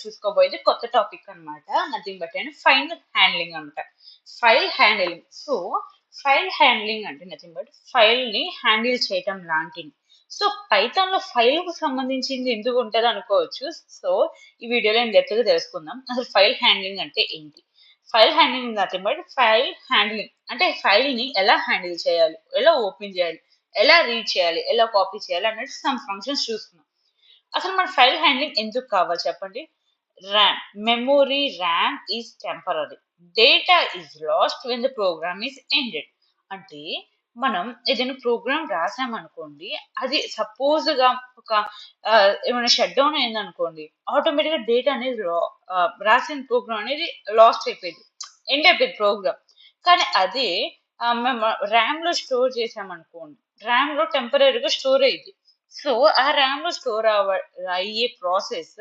చూసుకోబోయేది కొత్త టాపిక్ అన్నమాట. Nothing but file handling అనమాట. File handling. So file handling అంటే నథింగ్ బట్ ఫైల్ ని హ్యాండిల్ చేయటం లాంటిది. సో పైథాన్ లో ఫైల్ కు సంబంధించింది ఎందుకు ఉంటది అనుకోవచ్చు. సో ఈ వీడియోలో నేను డెప్త్ గా తెలుసుకుందాం అసలు ఫైల్ హ్యాండ్లింగ్ అంటే ఏంటి. File handling nothing but file handling అంటే ఫైల్ ని ఎలా హ్యాండిల్ చేయాలి, ఎలా ఓపెన్ చేయాలి, ఎలా రీడ్ చేయాలి, ఎలా కాపీ చేయాలి అన్నట్టు సమ్ ఫంక్షన్స్ చూస్తున్నాం. అసలు మన ఫైల్ హ్యాండ్లింగ్ ఎందుకు కావాలి చెప్పండి. RAM memory RAM is temporary, data is lost when the program is ended. అంటే మనం ఏదైనా ప్రోగ్రామ్ రాసామనుకోండి, అది సపోజ్ గా ఒక ఏమైనా షట్ డౌన్ అయిందనుకోండి, ఆటోమేటిక్ గా డేటా అనేది రాసిన ప్రోగ్రామ్ అనేది లాస్ట్ అయిపోయింది, ఎండ్ అయిపోయింది ప్రోగ్రామ్. కానీ అదే మేము ర్యామ్ లో స్టోర్ చేసామనుకోండి, ర్యామ్ లో టెంపరీగా స్టోర్ అయ్యింది. సో ఆ ర్యామ్ లో స్టోర్ అయ్యే ప్రాసెస్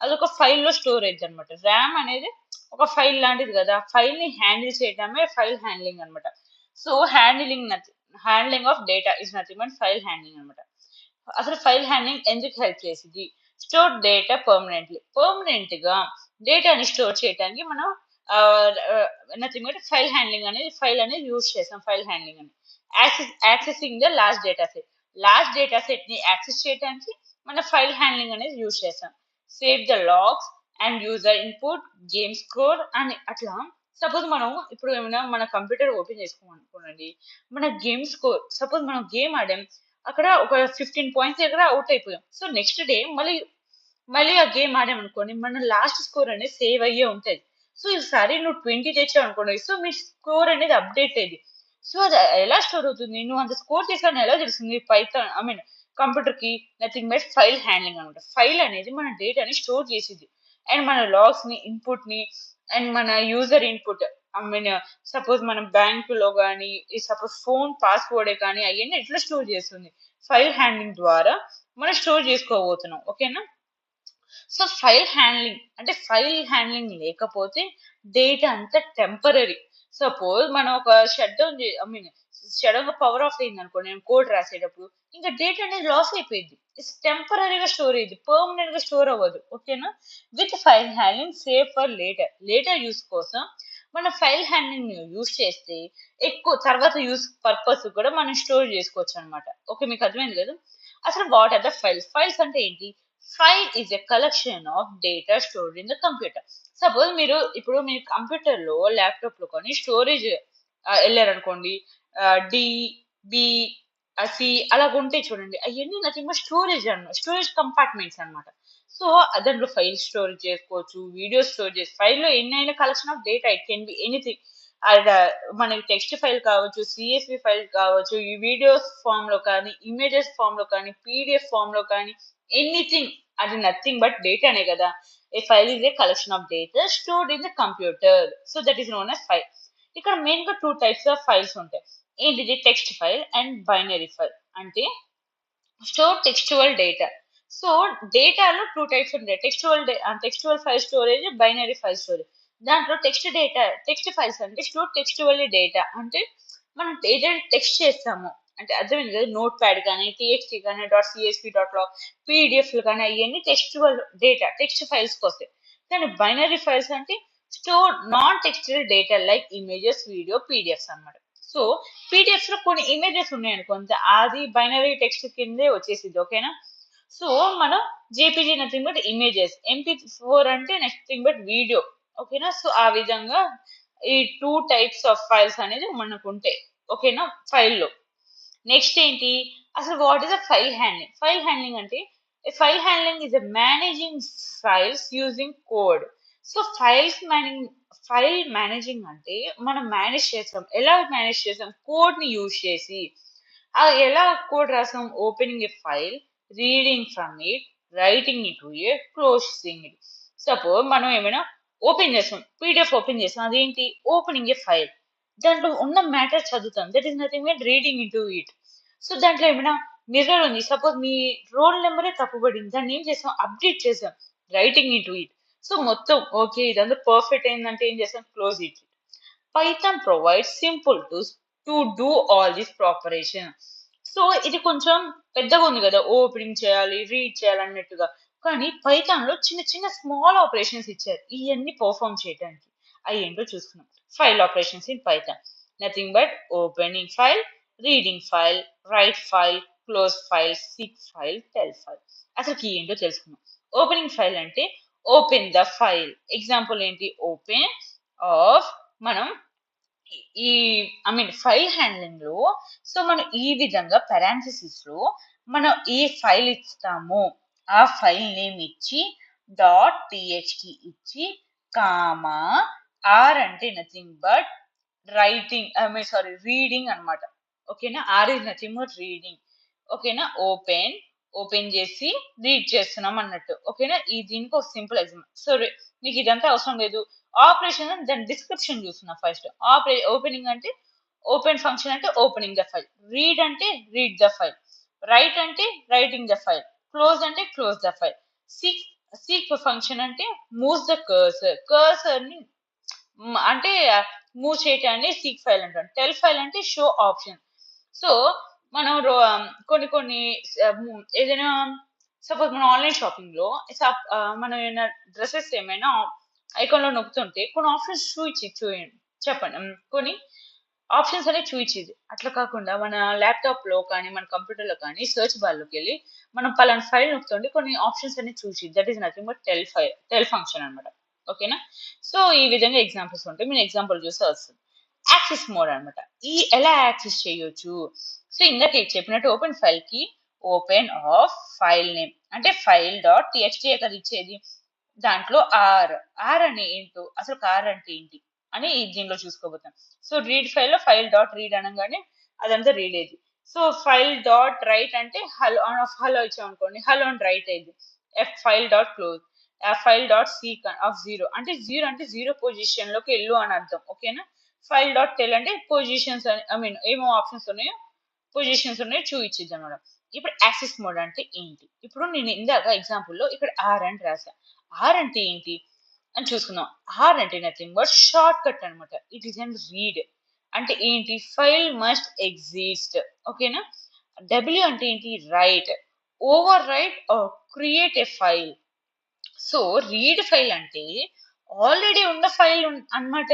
అదొక ఫైల్ లో స్టోర్ అయ్యింది అనమాట. ర్యామ్ అనేది ఒక ఫైల్ లాంటిది కదా, ఫైల్ ని హ్యాండిల్ చేయడమే ఫైల్ హ్యాండ్లింగ్ అనమాట. So handling of data is nothing but file handling అనమాట. అసలు ఫైల్ హ్యాండ్లింగ్ ఎందుకు హెల్ప్ చేసింది. స్టోర్ డేటా పర్మనెంట్ గా డేటాని స్టోర్ చేయడానికి మనం నథింగ్ బట్ ఫైల్ హ్యాండ్లింగ్ అనేది ఫైల్ అనేది యూజ్ చేస్తాం. ఫైల్ హ్యాండ్లింగ్ అని accessing the lost data set ని యాక్సెస్ చేయడానికి మన ఫైల్ హ్యాండ్లింగ్ అనేది యూజ్ చేస్తాం. Save the logs and user input game score అని అట్లా. సపోజ్ మనం ఇప్పుడు ఏమైనా మన కంప్యూటర్ ఓపెన్ చేసుకోమనుకోండి, మన గేమ్ స్కోర్ సపోజ్ మనం గేమ్ ఆడాం, అక్కడ ఒక 15 పాయింట్స్ దగ్గర అవుట్ అయిపోయాం. సో నెక్స్ట్ డే మళ్ళీ ఆ గేమ్ ఆడామనుకోండి, మన లాస్ట్ స్కోర్ అనేది సేవ్ అయ్యే ఉంటుంది. సో ఈసారి నువ్వు 20 తెచ్చావు అనుకోండి, సో మీ స్కోర్ అనేది అప్డేట్ అయ్యింది. సో అది ఎలా స్టోర్ అవుతుంది, నువ్వు అంత స్కోర్ చేసావని ఎలా తెలుస్తుంది. పైథాన్ కంప్యూటర్ కి నథింగ్ బట్ ఫైల్ హ్యాండ్లింగ్ అనమాట. ఫైల్ అనేది మన డేటాని స్టోర్ చేసింది అండ్ మన లాగ్స్ ని ఇన్పుట్ ని అండ్ మన యూజర్ ఇన్పుట్ సపోజ్ మనం బ్యాంకులో కానీ సపోజ్ ఫోన్ పాస్వర్డ్ కానీ అవన్నీ ఎట్లా స్టోర్ చేస్తుంది, ఫైల్ హ్యాండ్లింగ్ ద్వారా మనం స్టోర్ చేసుకోబోతున్నాం. ఓకేనా. సో ఫైల్ హ్యాండ్లింగ్ లేకపోతే డేటా అంతా టెంపరీ. సపోజ్ మనం ఒక షట్ డౌన్ సడన్ గా పవర్ ఆఫ్ అయింది అనుకో, నేను కోడ్ రాసేటప్పుడు ఇంకా డేటా అనేది లాస్ అయిపోయింది. ఇట్స్ టెంపరీగా స్టోర్ అయ్యింది, పర్మనెంట్ గా స్టోర్ అవ్వదు. ఓకేనా. With file handling safe for later use కోసం మన ఫైల్ హ్యాండ్లింగ్ యూస్ చేస్తే ఎక్కువ తర్వాత యూస్ పర్పస్ కూడా మనం స్టోర్ చేసుకోవచ్చు అనమాట. ఓకే, మీకు అర్థమైంది కదా. అసలు వాట్ ఆర్ ద ఫైల్స్ అంటే ఏంటి. File is a collection of data stored in the computer. Suppose ఇప్పుడు మీ కంప్యూటర్ లో ల్యాప్టాప్ లో కానీ స్టోరేజ్ వెళ్ళారనుకోండి, డి బి సి అలాగ ఉంటాయి చూడండి, అవన్నీ నథింగ్ బట్ స్టోరేజ్ కంపార్ట్మెంట్స్ అనమాట. సో దాంట్లో ఫైల్ స్టోర్ చేసుకోవచ్చు, వీడియో స్టోర్ ఫైల్లో ఎన్నైనా collection of data, it can be anything. మనకి టెక్స్ట్ ఫైల్ కావచ్చు, సిఎస్వి ఫైల్ కావచ్చు, ఈ వీడియోస్ ఫామ్ లో కానీ, ఇమేజెస్ ఫామ్ లో కానీ, పీడిఎఫ్ ఫామ్ లో కానీ, ఎనీథింగ్. అది నథింగ్ బట్ డేటానే కదా. A file is a collection of data stored in the computer. So that is known as file. ఇక్కడ మెయిన్ గా 2 టైప్స్ ఆఫ్ ఫైల్స్ ఉంటాయి. ఏంటిది, text file and binary file. అంటే స్టోర్ టెక్స్చువల్ డేటా. సో డేటాలో 2 types ఉంటాయి, textual file storage, binary file storage. దాంట్లో text files అంటే store textual data. అంటే మనం ఏదైనా టెక్స్ట్ చేస్తాము అంటే అర్థమైంది కదా, నోట్ ప్యాడ్ కానీ, టీఎక్స్టీ కానీ, .csv .log, పీడిఎఫ్ కానీ అవన్నీ టెక్స్చువల్ డేటా, టెక్స్ట్ ఫైల్స్ వస్తాయి. కానీ బైనరీ ఫైల్స్ అంటే store non textual data like images, video, PDFs అన్నమాట. సో పీడిఎఫ్స్ లో కొన్ని ఇమేజెస్ ఉన్నాయనుకోండి, అది బైనరీ టెక్స్ట్ కిందే వచ్చేసింది. ఓకేనా. సో మనం JPG nothing but images, MP4 అంటే నథింగ్ బట్ వీడియో. ఓకేనా. సో ఆ విధంగా ఈ 2 టైప్స్ ఆఫ్ ఫైల్స్ అనేది మనకు ఉంటాయి. ఓకేనా, ఫైల్లో. నెక్స్ట్ ఏంటి, అసలు what is a file handling అంటే file handling is managing files using code. So file managing అంటే మనం మేనేజ్ చేస్తాం. ఎలా మేనేజ్ చేస్తాం, కోడ్ ని యూజ్ చేసి. ఎలా కోడ్ రాస్తాం, opening A file, reading from it, writing it to A, closing it. Suppose మనం ఏమైనా ఓపెన్ చేస్తాం, పీడిఎఫ్ ఓపెన్ చేస్తాం, అదేంటి, ఓపెనింగ్ ఏ ఫైల్. దాంట్లో ఉన్న మ్యాటర్ చదువుతాం, that is nothing but reading in to it. So దాంట్లో ఏమైనా మిర్రర్ ఉంది, సపోజ్ మీ రోల్ నెంబరే తప్పుపడింది, దాన్ని ఏం చేసాం, అప్డేట్ చేసాం, writing in to it. So మొత్తం ఓకే, ఇదంతా పర్ఫెక్ట్ అయిందంటే ఏం చేస్తాం, close it. Python provides simple tools to do all this preparation. So ఇది కొంచెం పెద్దగా ఉంది కదా, ఓపెనింగ్ చేయాలి, రీడ్ చేయాలి అన్నట్టుగా. కానీ పైథాన్లో చిన్న చిన్న స్మాల్ ఆపరేషన్స్ ఇచ్చారు ఇవన్నీ పర్ఫామ్ చేయడానికి. అవి ఏంటో చూసుకున్నాం. File operations in Python nothing but opening file, reading file, right file, close file, seek file, tell file. అసలు కీ ఏంటో తెలుసుకున్నాం. ఓపెనింగ్ ఫైల్ అంటే ఓపెన్ ద ఫైల్. ఎగ్జాంపుల్ ఏంటి? ఓపెన్ ఆఫ్ మనం ఈ ఫైల్ హ్యాండ్లింగ్ లో సో మనం ఈ విధంగా పారాంథసిస్ లో మనం ఏ ఫైల్ ఇస్తామో ఆ ఫైల్ నేమ్ ఇచ్చి డాట్ టీఎక్స్టీ ఇచ్చి కామా ఆర్ అంటే నథింగ్ బట్ రైటింగ్ రీడింగ్ అన్నమాట. ఓకేనా? R is nothing but reading. ఓకేనా? ఓపెన్ చేసి రీడ్ చేస్తున్నాం అన్నట్టు. ఓకేనా? ఈ దీనికి ఒక సింపుల్ ఎగ్జాంపుల్. సో మీకు ఇదంతా అవసరం లేదు. ఆపరేషన్ దాని డిస్క్రిప్షన్ చూస్తున్నా ఫస్ట్. ఓపెనింగ్ అంటే ఓపెన్ ఫంక్షన్ అంటే ఓపెనింగ్ ద ఫైల్, రీడ్ అంటే రీడ్ ద ఫైల్, రైట్ అంటే రైటింగ్ ద ఫైల్, క్లోజ్ అంటే close the file, seek function అంటే మూవ్ ద కర్సర్ ని అంటే మూవ్ చేయటాన్ని సీక్ ఫైల్ అంటాం. టెల్ ఫైల్ అంటే షో ఆప్షన్. సో మనం కొన్ని ఏదైనా సపోజ్ మనం ఆన్లైన్ షాపింగ్ లో మనం ఏమైనా డ్రెస్సెస్ ఏమైనా ఐకాన్ లో నొక్కుతుంటే కొన్ని ఆప్షన్స్ చూడండి చెప్పండి. కొన్ని ఆప్షన్స్ అనేవి చూపించేది. అట్లా కాకుండా మన ల్యాప్టాప్ లో కానీ మన కంప్యూటర్ లో కానీ సెర్చ్ బార్ లోకి వెళ్ళి మనం పలానా ఫైల్ నొక్కుతుంటే కొన్ని ఆప్షన్స్ అనేవి చూసి that is nothing but tell function అనమాట. ఓకేనా? సో ఈ విధంగా ఎగ్జాంపుల్స్ ఉంటాయి. మీరు ఎగ్జాంపుల్ చూస్తే వస్తుంది. యాక్సెస్ మోడ్ అనమాట. ఎలా యాక్సెస్ చేయొచ్చు? సో ఇందాక చెప్పినట్టు ఓపెన్ ఫైల్ కి ఓపెన్ ఆఫ్ ఫైల్ నేమ్ అంటే ఫైల్ డాట్ టీఎక్స్టీ కదా ఇచ్చేది. దాంట్లో ఆర్ అని ఏంటో అసలు ఆర్ అంటే ఏంటి అని దీనిలో చూసుకోబోతాం. సో రీడ్ ఫైల్ లో ఫైల్ డాట్ రీడ్ అనగానే అదంతా రీడ్ అయింది. సో ఫైల్ డాట్ రైట్ అంటే హలో హలో ఇచ్చాం అనుకోండి, హలో అని రైట్ అయింది. File dot close, file dot seek of zero అంటే జీరో పొజిషన్ లోకి వెళ్ళు అని అర్థం. ఓకేనా? ఫైల్ డాట్ టెల్ అంటే పొజిషన్స్ ఏమో ఆప్షన్స్ ఉన్నాయో పొజిషన్స్ ఉన్నాయో చూపించింది అనమాట. ఇప్పుడు యాక్సెస్ మోడ్ అంటే ఏంటి? ఇప్పుడు నేను ఇందాక ఎగ్జాంపుల్లో ఇక్కడ ఆర్ అని రాసా. ఆర్ అంటే ఏంటి అని చూసుకుందాం. ఆర్ అంటే నథింగ్ బట్ షార్ట్ కట్ అనమాట. ఇట్ ఈస్ అండ్ రీడ్ అంటే ఏంటి? File must exist. ఓకేనా? డబ్ల్యూ అంటే ఏంటి? Right, over right, create a file. So read file అంటే ఆల్రెడీ ఉన్న ఫైల్ అన్నమాట.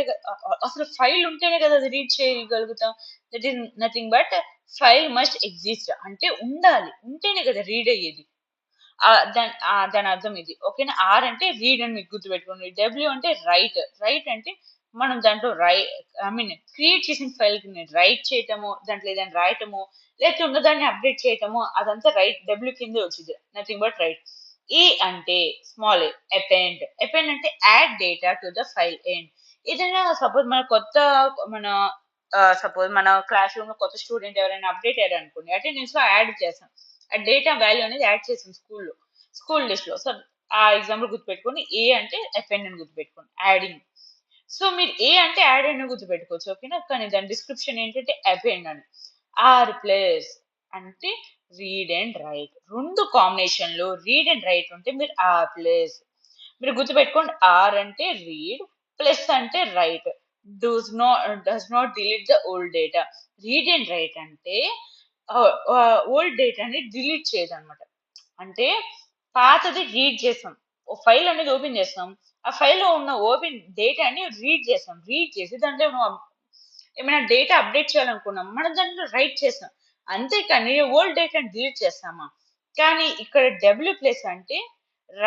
అసలు ఫైల్ ఉంటేనే కదా అది రీడ్ చేయగలుగుతాం. That is nothing but file must exist అంటే ఉండాలి, ఉంటేనే కదా రీడ్ అయ్యేది. దాని అర్థం ఇది. ఓకేనా? ఆర్ అంటే రీడ్ అని మీకు గుర్తుపెట్టుకోండి. డబ్ల్యూ అంటే రైట్ అంటే మనం దాంట్లో క్రియేట్ చేసిన ఫైల్ ని రైట్ చేయటము, దాంట్లో ఏదైనా రాయటము, లేకపోతే ఉన్నదాన్ని అప్డేట్ చేయటము, అదంతా రైట్ డబ్ల్యూ కింద వచ్చింది. Nothing but right. ఈ అంటే స్మాల్ అపెండ్ అంటే add data to the file end. ఏదైనా సపోజ్ సపోజ్ మన క్లాస్ రూమ్ లో కొత్త స్టూడెంట్ ఎవరైనా అప్డేట్ అయ్యారు అనుకోండి, అటెండెన్స్ లో యాడ్ చేస్తాం. ఆ డేటా వాల్యూ అనేది యాడ్ చేసాం స్కూల్ లిస్ట్ లో. సో ఆ ఎగ్జాంపుల్ గుర్తుపెట్టుకోండి. ఏ అంటే అపెండ్ అని గుర్తుపెట్టుకోండి, యాడింగ్. సో మీరు ఏ అంటే యాడ్ అని గుర్తుపెట్టుకోవచ్చు. ఓకేనా? కానీ దాని డిస్క్రిప్షన్ ఏంటంటే అపెండ్ అని. ఆర్ ప్లస్ అంటే రీడ్ అండ్ రైట్. రెండు కాంబినేషన్ లో రీడ్ అండ్ రైట్ ఉంటే మీరు ఆర్ ప్లస్. మీరు గుర్తుపెట్టుకోండి, ఆర్ అంటే రీడ్, ప్లస్ అంటే right. Does not delete the old data. Read and right అంటే ఓల్డ్ డేటాని డిలీట్ చేయదు అనమాట. అంటే పాతది రీడ్ చేస్తాం. ఫైల్ అనేది ఓపెన్ చేస్తాం, ఆ ఫైల్లో ఉన్న ఓపెన్ డేటాని రీడ్ చేసి దాంట్లో ఏమైనా డేటా అప్డేట్ చేయాలనుకున్నాం, మనం దాంట్లో రైట్ చేస్తాం. అంతేకాని ఓల్డ్ డేటాని డిలీట్ చేస్తామా? కానీ ఇక్కడ డబ్ల్యూ ప్లస్ అంటే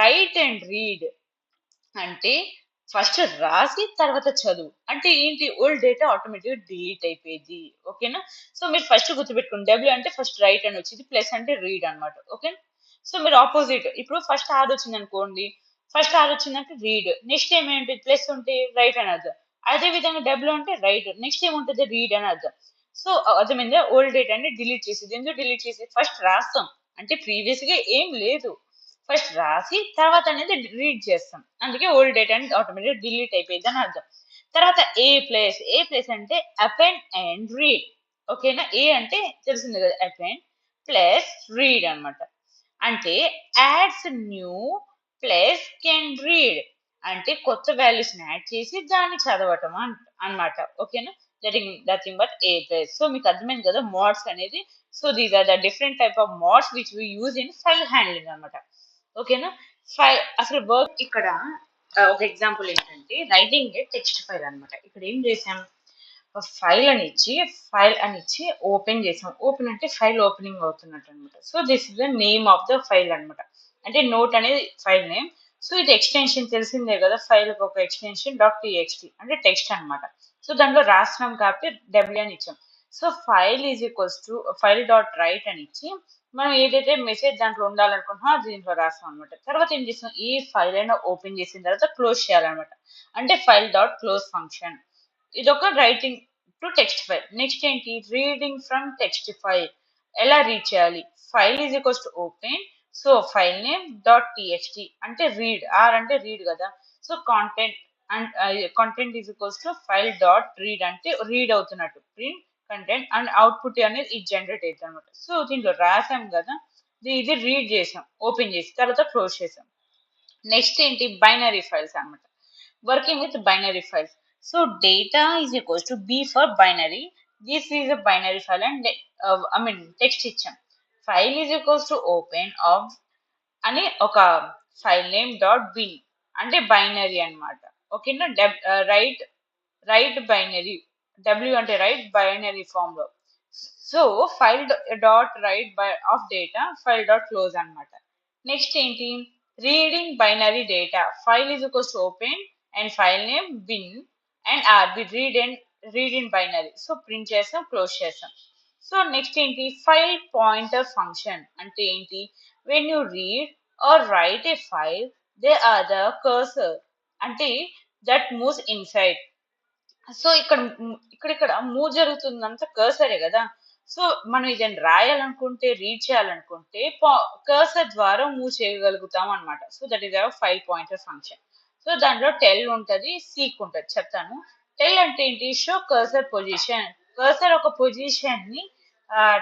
రైట్ అండ్ రీడ్ అంటే ఫస్ట్ రాసి తర్వాత చదువు. అంటే ఏంటి? ఓల్డ్ డేటా ఆటోమేటిక్గా డిలీట్ అయిపోయింది. ఓకేనా? సో మీరు ఫస్ట్ గుర్తుపెట్టుకోండి, డబ్ల్యూ అంటే ఫస్ట్ రైట్ అని వచ్చింది, ప్లస్ అంటే రీడ్ అనమాట. ఓకే? సో మీరు ఆపోజిట్. ఇప్పుడు ఫస్ట్ ఆర్ వచ్చింది అనుకోండి, ఫస్ట్ ఆర్ వచ్చిందంటే రీడ్, నెక్స్ట్ ఏమేంటి? ప్లస్ ఉంటే రైట్ అని అర్థం. అదే విధంగా డబ్ల్యూ అంటే రైట్, నెక్స్ట్ ఏముంటుంది? రీడ్ అని అర్థం. సో అర్థమైందా? ఓల్డ్ డేటాని డిలీట్ చేసేది. ఎందుకు డిలీట్ చేసేది? ఫస్ట్ రాస్తాం, అంటే ప్రీవియస్ గా ఏం లేదు, ఫస్ట్ రాసి తర్వాత అనేది రీడ్ చేస్తాం. అందుకే ఓల్డ్ డేటా అనేది ఆటోమేటిక్ డిలీట్ అయిపోయింది అని అర్థం. తర్వాత ఏ ప్లేస్ అంటే అపెండ్ అండ్ రీడ్. ఓకేనా? ఏ అంటే తెలిసింది కదా, అపెండ్ ప్లస్ రీడ్ అనమాట. అంటే ads new plus can read అంటే కొత్త వాల్యూస్ ని యాడ్ చేసి దాన్ని చదవటం అన్నమాట. ఓకేనా? Nothing but a plus. So మీకు అర్థమైంది కదా మోడ్స్ అనేది. So these are the different type of modes which we use in file handling అనమాట. ఓకేనా. అసలు వర్క్ ఇక్కడ ఒక ఎగ్జాంపుల్ ఏంటంటే రైటింగ్ ఏ టెక్స్ట్ ఫైల్ అన్నమాట. ఇక్కడ ఏం చేసాం, ఫైల్ అని ఇచ్చి ఓపెన్ చేసాం. ఓపెన్ అంటే ఫైల్ ఓపెనింగ్ అవుతున్నట్టు అనమాట. So this is the name of the file అన్నమాట. అంటే నోట్ అనేది ఫైల్ నేమ్. సో ఇది ఎక్స్టెన్షన్ తెలిసిందే కదా, ఫైల్ ఒక ఎక్స్టెన్షన్ డాట్ టీఎక్స్టీ అంటే టెక్స్ట్ అన్నమాట. సో దాంట్లో రాస్తున్నాం కాబట్టి డబ్ల్యూ అని ఇచ్చాం. So file is equals to file dot right అని ఇచ్చి మనం ఏదైతే మెసేజ్ దాంట్లో ఉండాలనుకుంటున్నామో అది దీంట్లో రాస్తాం అనమాట. తర్వాత ఏం చేస్తాం, ఈ ఫైల్ అయినా ఓపెన్ చేసిన తర్వాత క్లోజ్ చేయాలన్నమాట. అంటే ఫైల్ డాట్ క్లోజ్ ఫంక్షన్. ఇదొక writing to text file. Next ఏంటి, రీడింగ్ ఫ్రమ్ టెక్స్ట్ ఫైల్. ఎలా రీడ్ చేయాలి, file is equals to open, so file name dot TXT అంటే రీడ్, ఆర్ అంటే రీడ్ కదా. So content and content is equals to file dot read అంటే read అవుతున్నట్టు, print content and output అనేది ఇది generate అవుతుంది అనమాట. సో దీంట్లో రాసాం కదా, ఇది రీడ్ చేసాం ఓపెన్ చేసి, తర్వాత క్లోజ్ చేసాం. నెక్స్ట్ ఏంటి, బైనరీ ఫైల్స్ అన్నమాట. Working with binary files. So data is equals to b for binary. This is a binary file and text ఇచ్చాం. File is equals to open of అని ఒక file name dot bin అంటే binary అన్నమాట. ఓకేనా. Write write binary, W అంటే write binary form లో. So file dot write by of data file dot close అన్నమాట. Next ఏంటి, reading binary data. File is equals to open and file name bin and RB read in binary. So print చేస్తాం, close చేస్తాం. So next ఏంటి, file pointer function అంటే ఏంటి, when you read or write a file they are the cursor అంటే that moves inside. So ఇక్కడ move జరుగుతుందంతా కర్సరే కదా. సో మనం ఇదని రాయాలనుకుంటే రీడ్ చేయాలనుకుంటే కర్సర్ ద్వారా మూవ్ చేయగలుగుతాం అనమాట. So that is our file pointer function. So దాంట్లో టెల్ ఉంటది, సీక్ ఉంటది, చెప్తాను. టెల్ అంటే ఏంటి, షో కర్సర్ పొజిషన్. కర్సర్ ఒక పొజిషన్ ని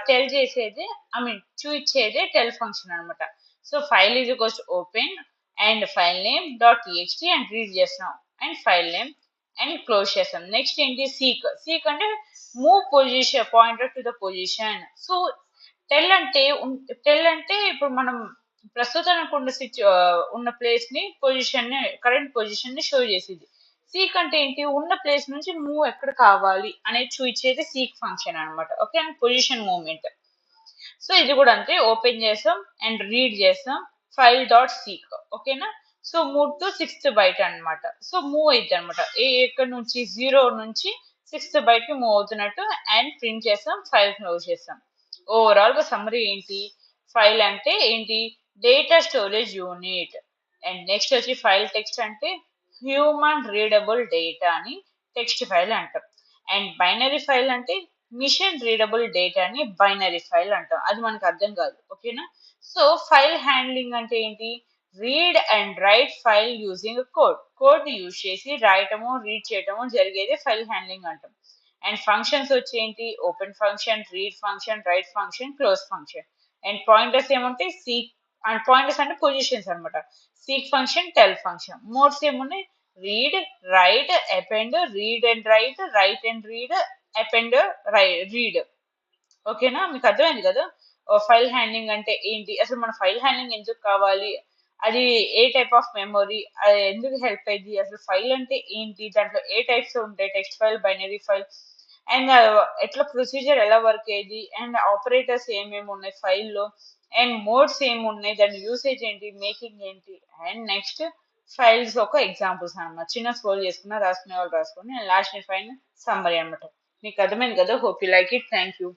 టెల్ చేసేది, చూపించేదే టెల్ ఫంక్షన్ అనమాట. So file is equals open and file name dot TXT and read చేస్తున్నాం and file name and close చేస్తాం. నెక్స్ట్ ఏంటి, సీక్ అంటే move position pointer to the position. So tell అంటే ఇప్పుడు మనం ప్రస్తుతానికి ఉన్న ప్లేస్ ని పొజిషన్ ని కరెంట్ పొజిషన్ ని షో చేసేది. సీక్ అంటే ఏంటి, ఉన్న ప్లేస్ నుంచి మూవ్ ఎక్కడ కావాలి అనేది చూపించేది సీక్ ఫంక్షన్ అనమాట. Okay, and position movement. So ఇది కూడా అంతే, ఓపెన్ చేస్తాం అండ్ రీడ్ చేస్తాం ఫైల్ డాట్ సీక్. ఓకేనా. So move to sixth byte అన్నమాట. సో మూవ్ అవుతుంది అనమాట, ఎక్కడ నుంచి 0 నుంచి 6th బైట్ కి మూవ్ అవుతున్నట్టు అండ్ ప్రింట్ చేస్తాం, ఫైల్ క్లోజ్ చేస్తాం. ఓవరాల్ గా సమ్మరీ ఏంటి, ఫైల్ అంటే ఏంటి, data storage unit. And next వచ్చి ఫైల్ టెక్స్ట్ అంటే హ్యూమన్ రీడబుల్ డేటా అని టెక్స్ట్ ఫైల్ అంటాం. అండ్ బైనరీ ఫైల్ అంటే మిషన్ రీడబుల్ డేటాని బైనరీ ఫైల్ అంటాం. అది మనకు అర్థం కాదు. ఓకేనా. సో ఫైల్ హ్యాండ్లింగ్ అంటే ఏంటి, read and write file using code ని యూజ్ చేసి రాయటము రీడ్ చేయటము జరిగేది ఫైల్ హ్యాండ్లింగ్ అంటాం. అండ్ ఫంక్షన్స్ వచ్చి ఏంటి, open function, read function, write function, close function. And pointers ఏముంటాయి, సీక్ అండ్ పాయింటర్స్ అంటే పొజిషన్స్ అనమాట. Seek function, tell function. Modes ఏమున్నాయి, read, write, append, read and write, write and read, append, read. ఓకేనా, మీకు అర్థమైంది కదా ఫైల్ హ్యాండ్లింగ్ అంటే ఏంటి, అసలు మన ఫైల్ హ్యాండ్లింగ్ ఎందుకు కావాలి, అది ఏ టైప్ ఆఫ్ మెమొరీ, అది ఎందుకు హెల్ప్ అయ్యింది, అసలు ఫైల్ అంటే ఏంటి, దాంట్లో ఏ టైప్స్ ఉంటాయి, text file, binary file, and ఎట్లా ప్రొసీజర్ ఎలా వర్క్ అయ్యేది, అండ్ ఆపరేటర్స్ ఏమేమి ఉన్నాయి ఫైల్లో, అండ్ మోడ్స్ ఏమి ఉన్నాయి, దాని యూసేజ్ ఏంటి, మేకింగ్ ఏంటి, అండ్ నెక్స్ట్ ఫైల్స్ ఒక ఎగ్జాంపుల్స్ అన్నమాట. చిన్న స్క్రోల్ చేసుకున్నా రాసుకునే వాళ్ళు రాసుకొని, అండ్ లాస్ట్ ఫైన్ సమ్మరీ అనమాట. మీకు అర్థమైంది కదా, hope you like it, thank you.